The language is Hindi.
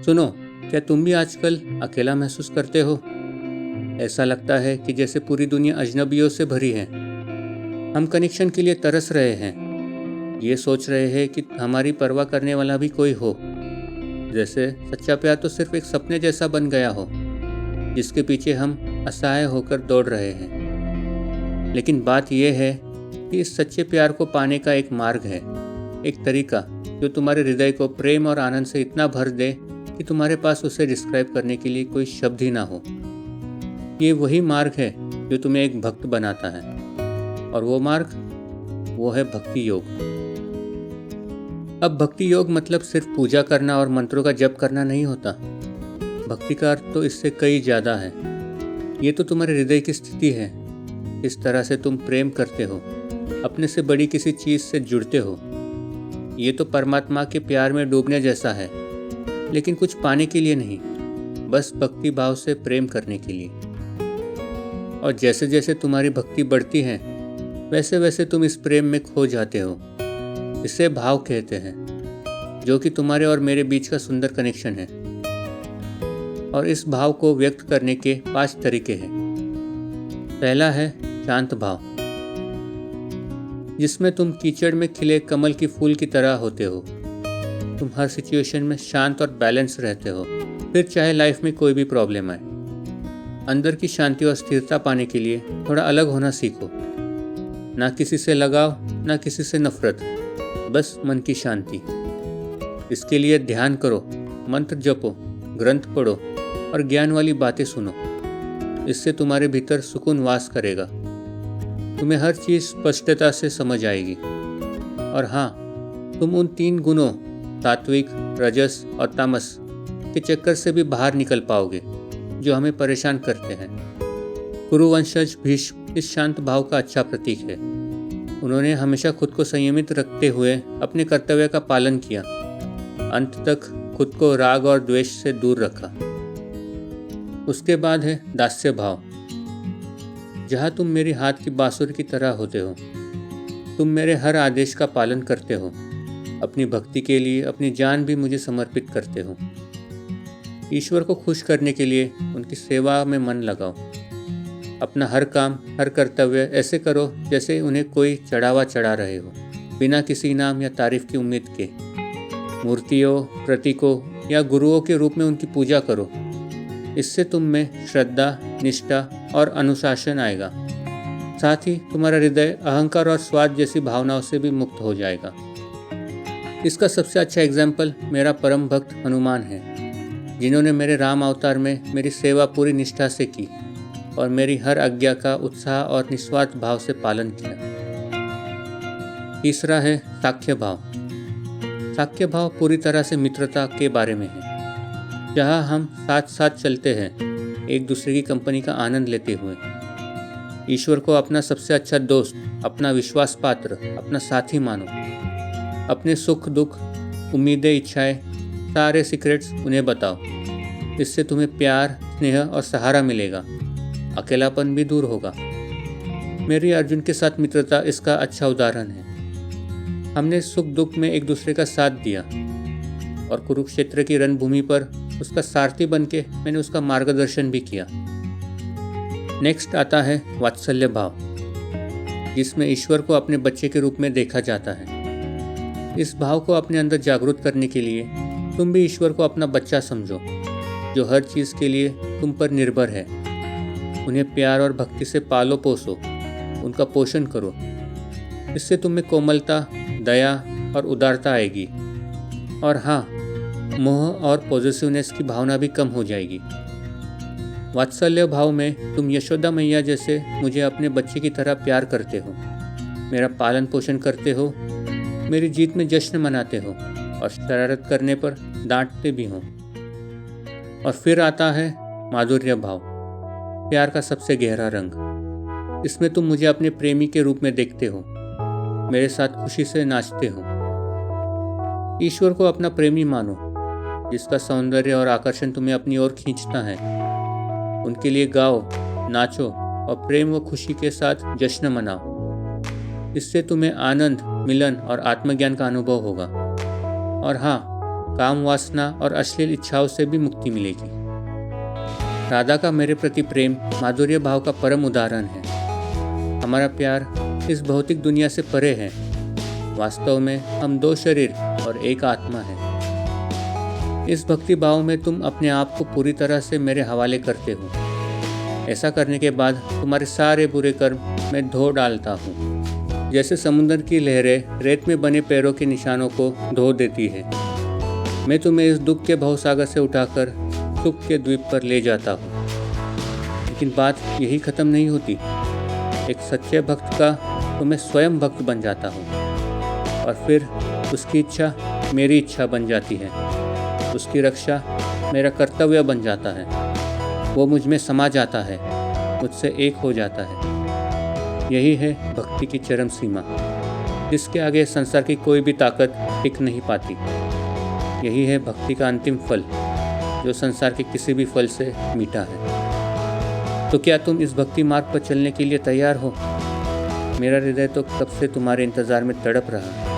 सुनो, क्या तुम भी आजकल अकेला महसूस करते हो? ऐसा लगता है कि जैसे पूरी दुनिया अजनबियों से भरी है। हम कनेक्शन के लिए तरस रहे हैं, ये सोच रहे हैं कि हमारी परवाह करने वाला भी कोई हो। जैसे सच्चा प्यार तो सिर्फ एक सपने जैसा बन गया हो, जिसके पीछे हम असहाय होकर दौड़ रहे हैं। लेकिन बात यह है कि इस सच्चे प्यार को पाने का एक मार्ग है, एक तरीका जो तुम्हारे हृदय को प्रेम और आनंद से इतना भर दे कि तुम्हारे पास उसे डिस्क्राइब करने के लिए कोई शब्द ही ना हो। ये वही मार्ग है जो तुम्हें एक भक्त बनाता है, और वो मार्ग वो है भक्ति योग। अब भक्ति योग मतलब सिर्फ पूजा करना और मंत्रों का जप करना नहीं होता। भक्ति का अर्थ तो इससे कई ज़्यादा है। ये तो तुम्हारे हृदय की स्थिति है, इस तरह से तुम प्रेम करते हो, अपने से बड़ी किसी चीज़ से जुड़ते हो। ये तो परमात्मा के प्यार में डूबने जैसा है, लेकिन कुछ पाने के लिए नहीं, बस भक्ति भाव से प्रेम करने के लिए। और जैसे जैसे तुम्हारी भक्ति बढ़ती है, वैसे वैसे तुम इस प्रेम में खो जाते हो। इसे भाव कहते हैं, जो कि तुम्हारे और मेरे बीच का सुंदर कनेक्शन है। और इस भाव को व्यक्त करने के 5 तरीके हैं। पहला है शांत भाव, जिसमें तुम कीचड़ में खिले कमल की फूल की तरह होते हो। तुम हर सिचुएशन में शांत और बैलेंस रहते हो, फिर चाहे लाइफ में कोई भी प्रॉब्लम आए। अंदर की शांति और स्थिरता पाने के लिए थोड़ा अलग होना सीखो। ना किसी से लगाव, ना किसी से नफरत, बस मन की शांति। इसके लिए ध्यान करो, मंत्र जपो, ग्रंथ पढ़ो और ज्ञान वाली बातें सुनो। इससे तुम्हारे भीतर सुकून वास करेगा। तुम्हें हर चीज़ स्पष्टता से समझ आएगी। और हाँ, तुम उन 3 गुणों सात्विक, रजस और तामस के चक्कर से भी बाहर निकल पाओगे जो हमें परेशान करते हैं। कुरुवंशज भीष्म इस शांत भाव का अच्छा प्रतीक है। उन्होंने हमेशा खुद को संयमित रखते हुए अपने कर्तव्य का पालन किया, अंत तक खुद को राग और द्वेष से दूर रखा। उसके बाद है दास्य भाव, जहाँ तुम मेरी हाथ की बांसुरी की तरह होते हो। तुम मेरे हर आदेश का पालन करते हो, अपनी भक्ति के लिए अपनी जान भी मुझे समर्पित करते हो। ईश्वर को खुश करने के लिए उनकी सेवा में मन लगाओ। अपना हर काम, हर कर्तव्य ऐसे करो जैसे उन्हें कोई चढ़ावा चढ़ा रहे हो, बिना किसी इनाम या तारीफ की उम्मीद के। मूर्तियों, प्रतीकों या गुरुओं के रूप में उनकी पूजा करो। इससे तुम में श्रद्धा, निष्ठा और अनुशासन आएगा। साथ ही तुम्हारा हृदय अहंकार और स्वार्थ जैसी भावनाओं से भी मुक्त हो जाएगा। इसका सबसे अच्छा एग्जाम्पल मेरा परम भक्त हनुमान है, जिन्होंने मेरे राम अवतार में मेरी सेवा पूरी निष्ठा से की और मेरी हर आज्ञा का उत्साह और निस्वार्थ भाव से पालन किया। तीसरा है साख्य भाव। साख्य भाव पूरी तरह से मित्रता के बारे में है, जहाँ हम साथ साथ चलते हैं, एक दूसरे की कंपनी का आनंद लेते हुए। ईश्वर को अपना सबसे अच्छा दोस्त, अपना विश्वास पात्र, अपना साथी मानो। अपने सुख दुख, उम्मीदें, इच्छाएं, सारे सीक्रेट्स उन्हें बताओ। इससे तुम्हें प्यार, स्नेह और सहारा मिलेगा, अकेलापन भी दूर होगा। मेरी अर्जुन के साथ मित्रता इसका अच्छा उदाहरण है। हमने सुख दुख में एक दूसरे का साथ दिया, और कुरुक्षेत्र की रणभूमि पर उसका सारथी बनके मैंने उसका मार्गदर्शन भी किया। नेक्स्ट आता है वात्सल्य भाव, जिसमें ईश्वर को अपने बच्चे के रूप में देखा जाता है। इस भाव को अपने अंदर जागरूक करने के लिए तुम भी ईश्वर को अपना बच्चा समझो, जो हर चीज़ के लिए तुम पर निर्भर है। उन्हें प्यार और भक्ति से पालो पोसो, उनका पोषण करो। इससे तुम में कोमलता, दया और उदारता आएगी। और हाँ, मोह और पॉजिटिवनेस की भावना भी कम हो जाएगी। वात्सल्य भाव में तुम यशोदा मैया जैसे मुझे अपने बच्चे की तरह प्यार करते हो, मेरा पालन पोषण करते हो, मेरी जीत में जश्न मनाते हो और शरारत करने पर डांटते भी हो। और फिर आता है माधुर्य भाव, प्यार का सबसे गहरा रंग। इसमें तुम मुझे अपने प्रेमी के रूप में देखते हो, मेरे साथ खुशी से नाचते हो। ईश्वर को अपना प्रेमी मानो, जिसका सौंदर्य और आकर्षण तुम्हें अपनी ओर खींचता है। उनके लिए गाओ, नाचो और प्रेम व खुशी के साथ जश्न मनाओ। इससे तुम्हें आनंद, मिलन और आत्मज्ञान का अनुभव होगा। और हाँ, काम वासना और अश्लील इच्छाओं से भी मुक्ति मिलेगी। राधा का मेरे प्रति प्रेम माधुर्य भाव का परम उदाहरण है। हमारा प्यार इस भौतिक दुनिया से परे है। वास्तव में हम 2 शरीर और एक आत्मा है। इस भक्ति भाव में तुम अपने आप को पूरी तरह से मेरे हवाले करते हो। ऐसा करने के बाद तुम्हारे सारे बुरे कर्म मैं धो डालता हूँ, जैसे समुद्र की लहरें रेत में बने पैरों के निशानों को धो देती है। मैं तुम्हें इस दुख के भवसागर से उठाकर सुख के द्वीप पर ले जाता हूँ। लेकिन बात यही खत्म नहीं होती। एक सच्चे भक्त का तो मैं स्वयं भक्त बन जाता हूँ और फिर उसकी इच्छा मेरी इच्छा बन जाती है। उसकी रक्षा मेरा कर्तव्य बन जाता है। वो मुझ में समा जाता है, मुझसे एक हो जाता है। यही है भक्ति की चरम सीमा, जिसके आगे संसार की कोई भी ताकत टिक नहीं पाती। यही है भक्ति का अंतिम फल, जो संसार के किसी भी फल से मीठा है। तो क्या तुम इस भक्ति मार्ग पर चलने के लिए तैयार हो? मेरा हृदय तो कब से तुम्हारे इंतज़ार में तड़प रहा है।